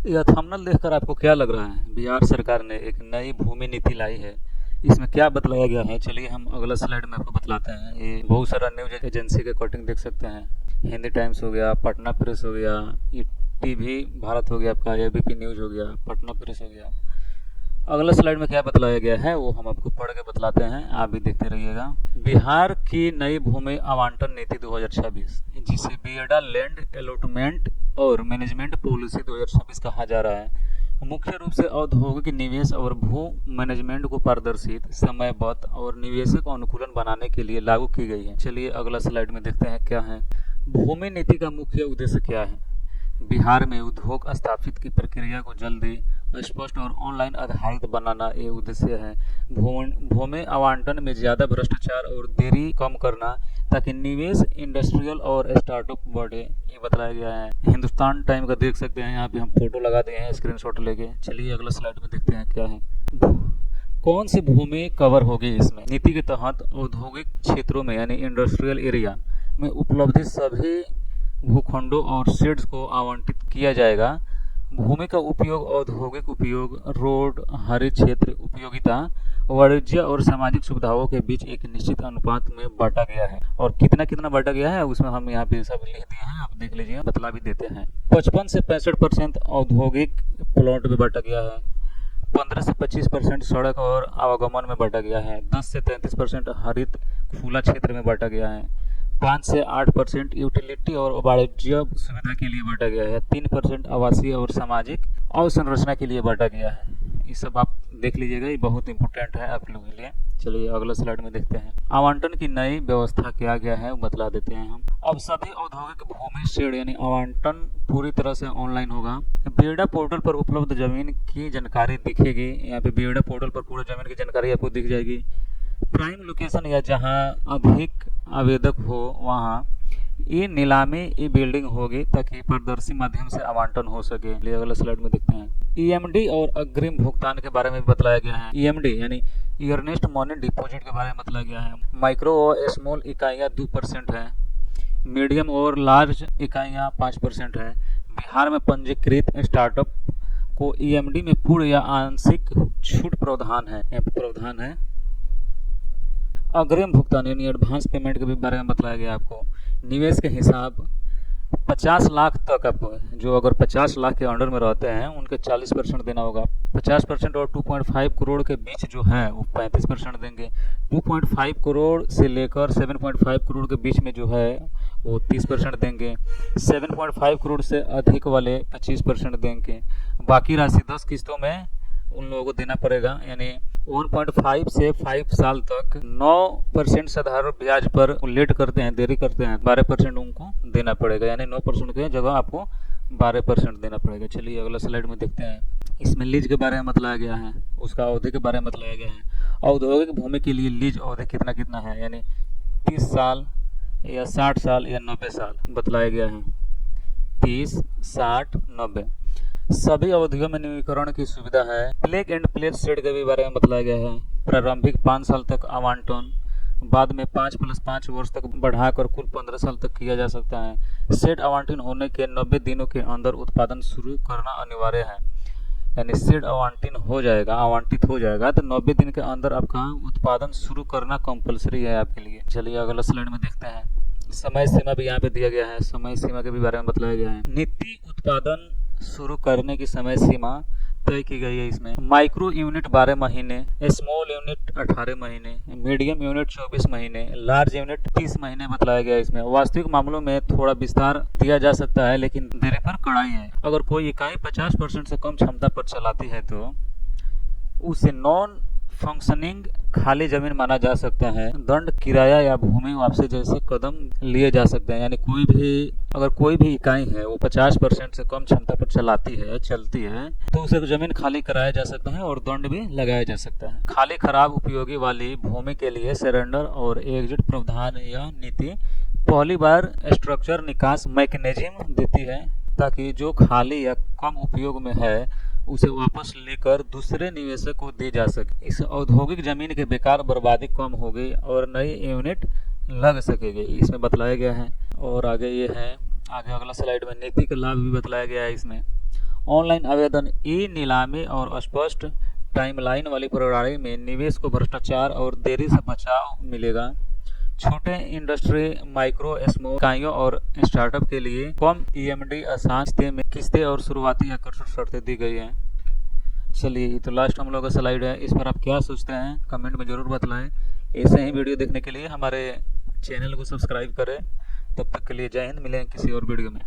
यह थंबनेल देखकर आपको क्या लग रहा है? बिहार सरकार ने एक नई भूमि नीति लाई है। इसमें क्या बतलाया गया है, चलिए हम अगला स्लाइड में आपको बतलाते हैं। ये बहुत सारा न्यूज एजेंसी के कटिंग देख सकते हैं। हिंदी टाइम्स हो गया, पटना प्रेस हो गया, ये टीवी भारत हो गया, आपका एबीपी न्यूज हो गया, पटना प्रेस हो गया। अगला स्लाइड में क्या बतलाया गया है वो हम आपको पढ़ के बतलाते हैं, आप भी देखते रहिएगा। बिहार की नई भूमि आवंटन नीति 2026, जिसे बियडा लैंड अलॉटमेंट और मैनेजमेंट पॉलिसी 2026 कहा जा रहा है, मुख्य रूप से औद्योगिक निवेश और भू मैनेजमेंट को पारदर्शित, समयबद्ध और निवेशक अनुकूलन बनाने के लिए लागू की गई है। चलिए अगला स्लाइड में देखते हैं क्या है। भूमि नीति का मुख्य उद्देश्य क्या है? बिहार में उद्योग स्थापित की प्रक्रिया को जल्दी, स्पष्ट और ऑनलाइन आधारित बनाना ये उद्देश्य है। भूमि आवंटन में ज़्यादा भ्रष्टाचार और देरी कम करना, ताकि निवेश, इंडस्ट्रियल और स्टार्टअप बढ़े, ये बताया गया है। हिंदुस्तान टाइम का देख सकते हैं, यहाँ पे हम फोटो लगा दिए हैं स्क्रीनशॉट लेके। चलिए अगला स्लाइड में देखते हैं क्या है। कौन सी भूमि कवर होगी इसमें? नीति के तहत औद्योगिक क्षेत्रों में यानी इंडस्ट्रियल एरिया में उपलब्ध सभी भूखंडों और शेड्स को आवंटित किया जाएगा। भूमि का उपयोग औद्योगिक उपयोग, रोड, हरित क्षेत्र उपयोगिता, वाणिज्य और सामाजिक सुविधाओं के बीच एक निश्चित अनुपात में बांटा गया है। और कितना कितना बांटा गया है उसमें हम यहाँ पे सब लिख दिए हैं, आप देख लीजिए, बतला भी देते हैं। 55 से 65% औद्योगिक प्लॉट में बांटा गया है। 15 से 25% सड़क और आवागमन में बांटा गया है। 10 से 33% हरित खुला क्षेत्र में बांटा गया है। 5 से 8% यूटिलिटी और वाणिज्य सुविधा के लिए बांटा गया है। 3% आवासीय और सामाजिक अवसंरचना के लिए बांटा गया है। ये सब आप देख लीजिएगा, ये बहुत इंपॉर्टेंट है आप लोगों के लिए। चलिए अगला स्लाइड में देखते हैं। आवंटन की नई व्यवस्था क्या क्या है वो बतला देते हैं हम। अब सभी औद्योगिक भूमि शेड यानी आवंटन पूरी तरह से ऑनलाइन होगा। बियडा पोर्टल पर उपलब्ध जमीन की जानकारी दिखेगी। यहाँ पे बियडा पोर्टल पर पूरा जमीन की जानकारी आपको दिख जाएगी। प्राइम लोकेशन या जहां अधिक आवेदक हो वहां ये नीलामी, ये बिल्डिंग होगी, ताकि पारदर्शी माध्यम से आवंटन हो सके। अगला स्लाइड में देखते हैं। ईएमडी और अग्रिम भुगतान के बारे में भी बतलाया गया है। ईएमडी यानी अर्नेस्ट मनी डिपॉजिट के बारे में बतलाया गया है। माइक्रो और स्मॉल इकाइयाँ 2% है। मीडियम और लार्ज इकाइयाँ 5% है। बिहार में पंजीकृत स्टार्टअप को ईएमडी में पूर्ण या आंशिक छूट प्रावधान है, प्रावधान है। अग्रिम भुगतान यानी एडवांस पेमेंट के भी बारे में बताया गया आपको। निवेश के हिसाब 50 लाख तक, आपको जो अगर 50 लाख के अंडर में रहते हैं उनके 40% देना होगा। 50% और 2.5 करोड़ के बीच जो है वो 35% देंगे। 2.5 करोड़ से लेकर 7.5 करोड़ के बीच में जो है वो 30% देंगे। 7.5 करोड़ से अधिक वाले 25% देंगे। बाकी राशि 10 किस्तों में उन लोगों को देना पड़ेगा। यानी 1.5 से 5 साल तक 9% साधारण ब्याज पर लेट करते हैं, देरी करते हैं, 12% उनको देना पड़ेगा। यानी 9% की जगह आपको 12% देना पड़ेगा। चलिए अगला स्लाइड में देखते हैं। इसमें लीज के बारे में बतलाया गया है, उसका अवधि के बारे में बतलाया गया है। औद्योगिक भूमि के लिए लीज अवधि कितना कितना है, यानी 30 साल या 60 साल या 90 साल बतलाया गया है। 30, 60, 90 सभी अवधियों में नवीकरण की सुविधा है। प्लेग एंड प्लेट शेड के भी बारे में बताया गया है। प्रारंभिक 5 साल तक आवंटन, बाद में 5+5 वर्ष तक बढ़ाकर कुल 15 साल तक किया जा सकता है। शेड आवंटन होने के 90 दिनों के अंदर उत्पादन शुरू करना अनिवार्य है। यानी शेड आवंटित हो जाएगा तो 90 दिन के अंदर आपका उत्पादन शुरू करना कंपलसरी है आपके लिए। चलिए अगला स्लाइड में देखते हैं। समय सीमा भी यहाँ पे दिया गया है, समय सीमा के भी बारे में बताया गया है। नीति उत्पादन शुरू करने की समय सीमा तय की गई है। इसमें माइक्रो यूनिट 12 महीने, स्मॉल यूनिट 18 महीने, मीडियम यूनिट 24 महीने, लार्ज यूनिट 30 महीने बताया गया है। इसमें वास्तविक मामलों में थोड़ा विस्तार दिया जा सकता है, लेकिन देने पर कड़ाई है। अगर कोई इकाई 50% से कम क्षमता पर चलाती है तो उसे नॉन फंक्शनिंग खाली जमीन माना जा सकता है। दंड, किराया या भूमि वापसी जैसे कदम लिए जा सकते हैं। यानी अगर कोई भी इकाई है वो 50% से कम क्षमता पर चलती है तो उसे जमीन खाली कराया जा सकता है और दंड भी लगाया जा सकता है। खाली खराब उपयोगी वाली भूमि के लिए सरेंडर और एग्जिट प्रावधान यह नीति पहली बार स्ट्रक्चर निकास मैकेनिज्म देती है, ताकि जो खाली या कम उपयोग में है उसे वापस लेकर दूसरे निवेशक को दी जा सके। इस औद्योगिक जमीन के बेकार बर्बादी कम होगी और नई यूनिट लग सकेगी, इसमें बतलाया गया है। और आगे ये है, आगे अगला स्लाइड में नीति का लाभ भी बतलाया गया है। इसमें ऑनलाइन आवेदन, ई नीलामी और स्पष्ट टाइमलाइन वाली प्रणाली में निवेश को भ्रष्टाचार और देरी से बचाव मिलेगा। छोटे इंडस्ट्री, माइक्रो स्मॉल इकाइयों और स्टार्टअप के लिए कम ईएमडी, आसान किस्तें और शुरुआती आकर्षक शर्तें दी गई हैं। चलिए, तो लास्ट हम लोग का स्लाइड है, इस पर आप क्या सोचते हैं कमेंट में ज़रूर बतलाएं। ऐसे ही वीडियो देखने के लिए हमारे चैनल को सब्सक्राइब करें। तब तक के लिए जय हिंद, मिलेंगे किसी और वीडियो में।